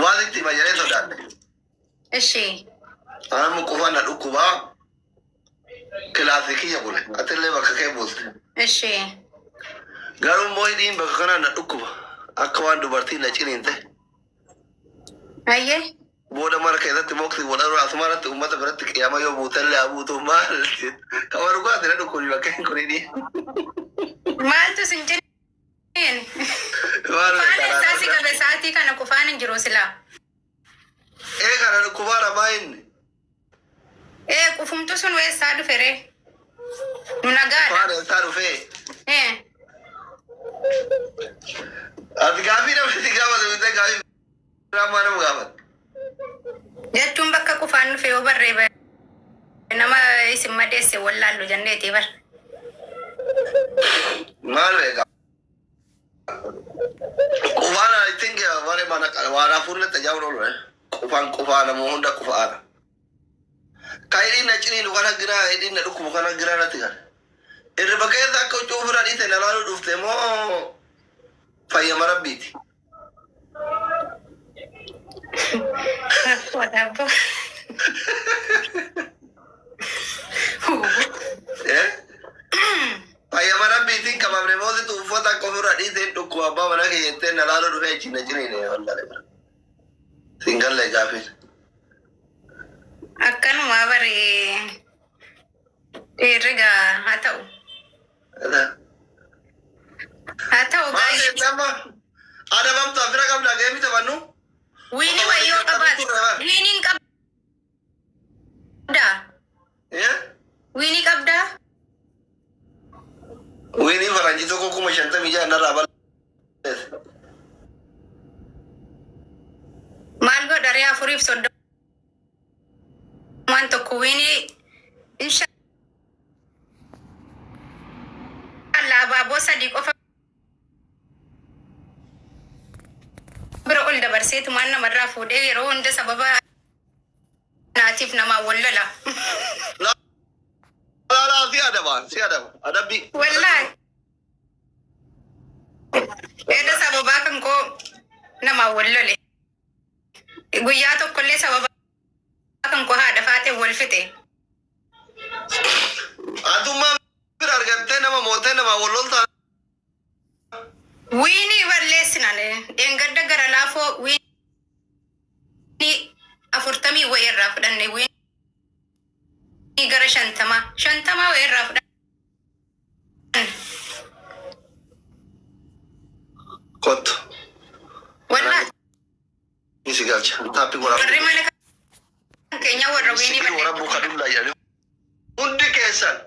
ዋዚቲ ማየሬ ተዳለ እሺ አሁን ቆፋና ዱኩባ ክላሲክ ይቡለ አትለ በከከ ቦስት እሺ ጋሩ ሞይዲን በከከና ዱኩባ አከዋን ዱበርቲ ለጭኒንተ አየ ቦደ ማርከ ዘት ሞክሲ ወላሩ አስማራት ኡመተ በረት ቅያማ ዮ ቦተለ አቡቶ ማል ከወርጓ ደረዱ ኩሪ በከን ኩሪዲ ማልቱ ስንጀን ዋላ ሳሲ ከበሳቲ ከነ ኩፋን እንጅሮ ስላ ካና ኩባራ ማይን ቁፉምቱ ሱን ወይ ሳዱ ፈሬ ሙናጋ ፋራ ሳሩ ፈ አትጋቢ ነው ሲጋባ ዘጋቢ ራማ ነው ጋባ jechuun bakka qufaan dhufe yoo barree nama isin madeesse wallaallu jenneeti bar maal beeka qufaan I think ware mana wara fulle tajawro lo qufaan qufaan mo hunda qufaan kairi na chini lu kana gira edin na duku kana gira na tigan irba kayda ko chofra dite na lalu dufte mo fayya marabbiti whatever fayya marabbiti kamabre mo tu fota ko fura dite duku abba mana ke yente na lalu dufe chini chini ne wallahi single le gafi akkanuma bari erga hatau guys ada bam ta fira kam la game ta banu wini wayo kabat wini kabda wini kabda wini faranji to ko kuma shanta mija na rabal malgo dare afurif soddo man to ko wini inshallah babo sadi ko bro dabar sai tuman na marra fude yero wanda sababa natif na mawallala la si ada adabi wallahi eda sababa kan ko na mawallale guya to kolle sababa kan ko hada fate wolfite aduma birar garte na mote na mawallolta wini wallesinane engadda gara lafo wini afurtami wayra fudanne wini gara shantama wayra fudan kot wallahi isi galcha tapi wala rimane kenya warra wini wala bukadulla yani undi kesan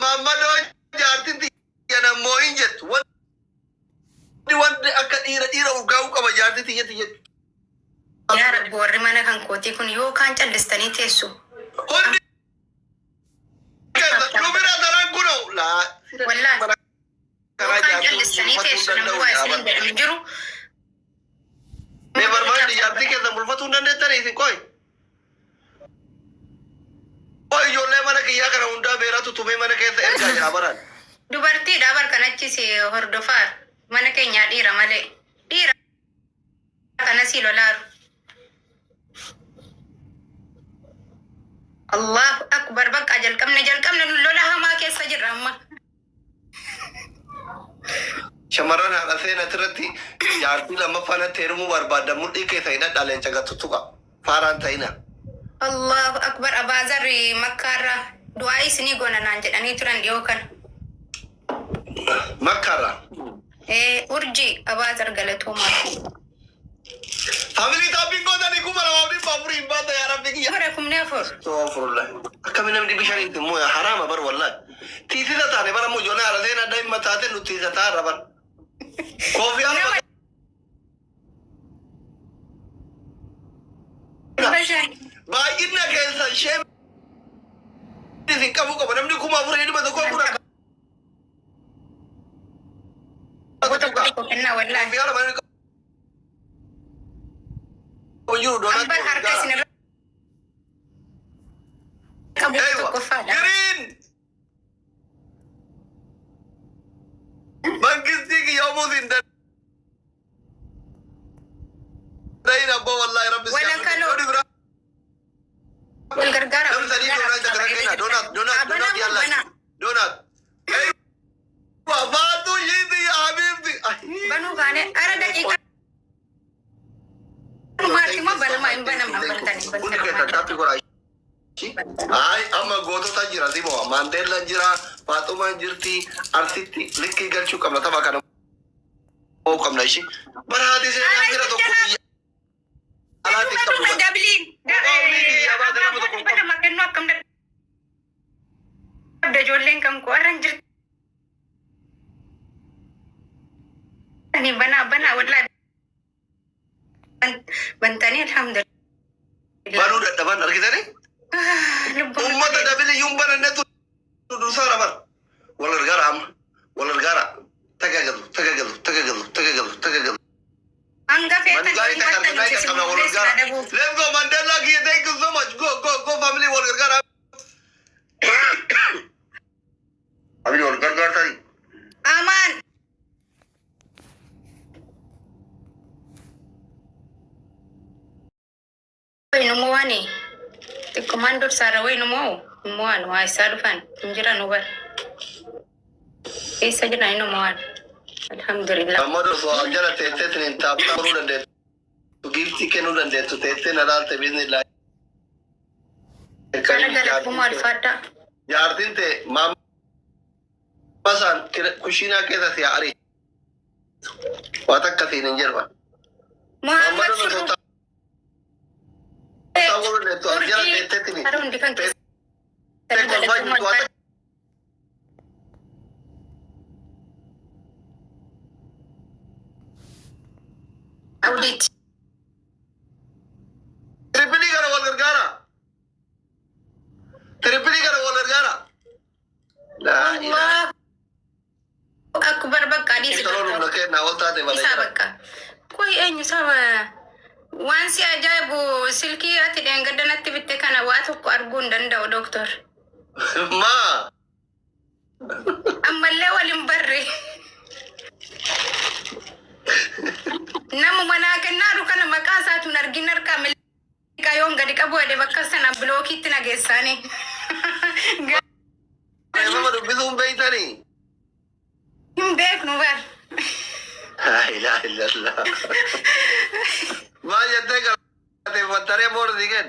mamado jarti yana moinjet wanda aka dira uga ba jarti tiye ya rabbi warri mana kan koti kun yo kan callistani tesu hundi lubira daran kuno la wallahi kan callistani tesu na wa sin da injiru me barman di jarti ke da mulfatu nande tare sin koy yo le mana ke ya kana unda bera tu tume mana ke erga jabaran dubarti dabar kanachi si hordofar mana kenya dira male dira kana si lolar Allah akbar bak ajal kam lola hama ke sajir ramma shamaran ala sena tirati yarti lama fana termu barbada mudi ke saina dalen jaga tutuka faran taina Allah akbar abazari makara doa isini gona nanje dani turan diokan makara urji abazar galatoma family topic ko dani kumara wadi favori ibada ya rabbi ya hore kumne for so afurullah akamina mdi bishari mo harama bar wallahi tisi da tane bara mo jona ala sena dai matate nu tisi ta rabar kofi ala ba inna ke san shem din kabu ko namni kuma fure ni ba ko kura ko kenna wallahi biara ba ko yuru do na bar harka sin kabu ko fada green bangis ki yomo din والله ربي ولا كانوا والقرقرة دونات فاتو يدي يا حبيبتي بنو غاني أنا دقيقة ما بنا ما بنا ما بنا Ay, amma gootota jira Simo. Mandela jira, Fatuma jirti, Arsiti, Likki galchuu qabna tapha kana moo qabna ishee. Bara haati ishee naan jira tokko biyya. Alaati qabna. Dabliin. Bana makennu akkam da ijoolleen kan koo aran jirti. Ani bana wallahi. Bantanii alhamdulillah. Banuu dadhaban argitanii? Ummata dabili yumbana netu dusara bar. Walgargaara tagagalu. Anga feetan Let's go Mandela. Thank you so much. Go family walgargaara. Abi walgargaara tadi. Aman. Numu wani. Komando Sara way numu wa sadufan injira nubar. Isa jina ino muan. Alhamdulillah. Amado so ajala tete tin tap taru dande. Tu gifti kenu dande tu tete nadal te bismillah. Kana gala kumar fata. Yaar dinte mam pasan kushina ke ta yaari. Watak katin injirba. Muhammad so tu ajala tete tin. Arun dikan ke. Audit. Tripili kara walgargaara. Allah. Akbar bakka di situ. Isa bakka. Koi enyu sama. Wansi ajaibu silki ati dengadanatti bitte kana watu ko argun danda'u doktor. Ma. Ammallee walin barre. Namu mana kennaru kana maqaa isaatuun argin harkaa milkayoon gadi qabu ede bakka sana bilookiitti nageessaani. Nama dubbisuun beeytanii? Hin beeknu bar. La ilaha illallah. Maal jettee galate fattaree booda diigan?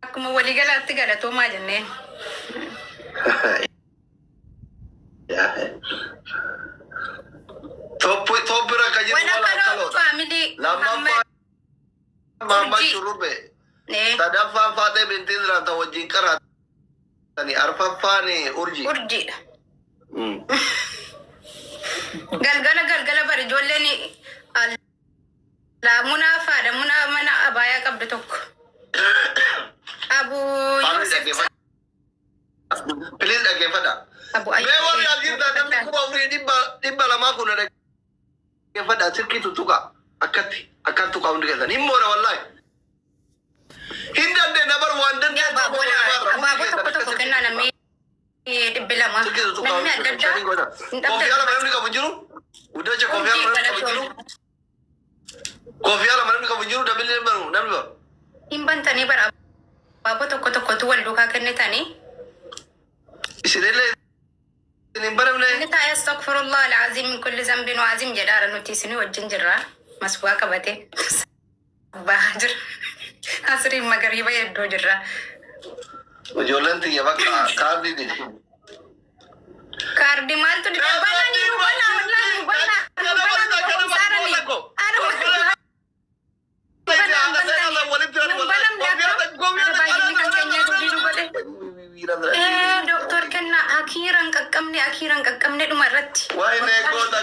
Akkuma waliigalaatti galatoomaa jenneen. Toppira ka jiru wala kaloo. Lammaffaa Maamma Shurrubbe. Sadaffaan Faatee Bintii Ziraata wajjin qaraatanii arfaffaan Urjii. Urjiidha. Galgala bari ijoolleen munaa faadha munaa mana abaayaa qabdu tokko. Abuu Yusuf. Please dhaggeeffadha. Mee warri argintaa namni kuma umurii dhibba lamaa kun dhaggeeffadha sirkii tuttuqa akkan tuqa hundi keessan himmoodha wallaahi. Hin dandeenya bar waan dandeenya. Abaaboo tokko kennaa namni dhibbi lama. Namni adda addaa. Koofii ala namni qabu jiru. Uddacha koofii ala namni qabu jiru. Koofii ala namni qabu jiru dabalii baru namni baru. Hin bantanii bara abaaboo tokkotu wal duukaa kennitanii. Isinillee isin baramne. Inni taa'ee astaghfirullah al-azim min kulli zambin wa azim jedhaara nuti isinii wajjin jirra. Masbu'aa qabatee. Bahaa jira. Asriin magariiba hedduu jirra. Ijoolleen tiyya bakka kaardii didi. Kaardii maaltu didi? Bananii nu banaa wallaahi nu banaa. Doktor kenna akhiran qaqqabne dhuma irratti. Waa'ee goota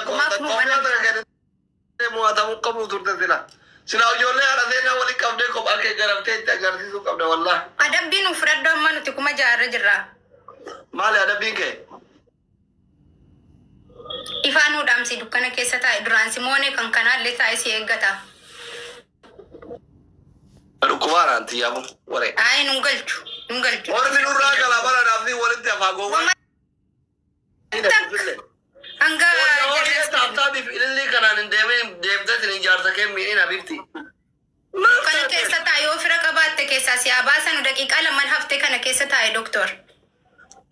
mo'atamuu qabu turte sila. Sila ijoollee haadha seenaa waliin qabdee kophaa kee garamtee itti agarsiisuu qabda wallaahi. Adabbiin nu fudhadhu amma nuti kuma jaarra jirra. Maali adabbiin kee? Ifaan hudhaamsi dukkana keessa taa'e duraan Simoonee kan kanaallee taa'e si eeggata. Dhukkubaadhaan xiyyaafuu waree. Ayi nun galchu. Ormi nurraa galaa bara fi walitti hafaa goowwan. Hanga taaptaabiif ilillii kanaan hin deemtee isin ijaarsa kee miidhina bifti. kana keessa taa'e yoo fira qabaatte keessaa si abaasan daqiiqaa lamaan haftee kana keessa taa'e doktor.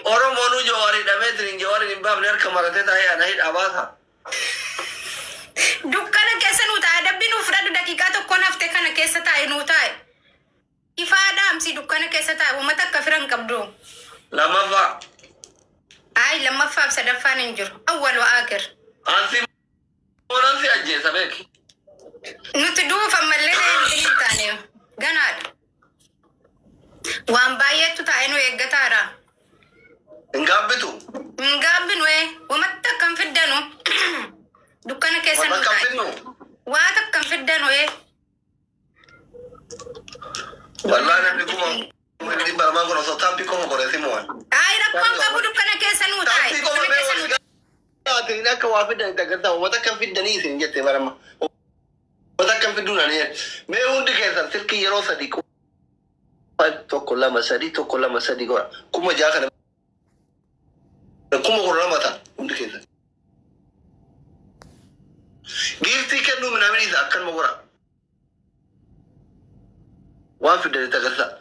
Oromoon Jawaari dhameetiin Jawaari hin baafne harka maratee taa'ee ana hidhabaata. Dukkana keessa nuu taa'e dabbiin ufradhu daqiiqaa tokkoon haftee kana keessa taa'e nuu taa'e. Ifaa dhaamsi dukkana keessa taa'e uummata akka fira hin qabdu. Lamaffaa. Ay lamaffaaf sadaffaan hin jiru. Awwal wa aakhir. Ansi ajjeesa beeki. Nuti duufa mallee hin taane ganaadha. Waan baay'eetu taa'e nu eeggataadha. Hin gaabbitu. Hin gaabbinu uummata akkam fiddanu. Dukkana keessa nu taa'e. Waan akkam fiddanu Wallahi namni kuma Hindi baraman ko so tampi ko ko resi mo. Ay rakon ka budu kana keessa nu taa'e. Tampi ko me ati na ka wa fidda ta gata wata kan fidda ni sin jette barama. Wata kan fiduna ni me hundi keessa sirki yero sadiqo. Tokko lama sadi ko kuma ja kana kuma ko ramata hundi keessa. Gifti kan nu minamini zakkan mo gora. Wa fidda ta gata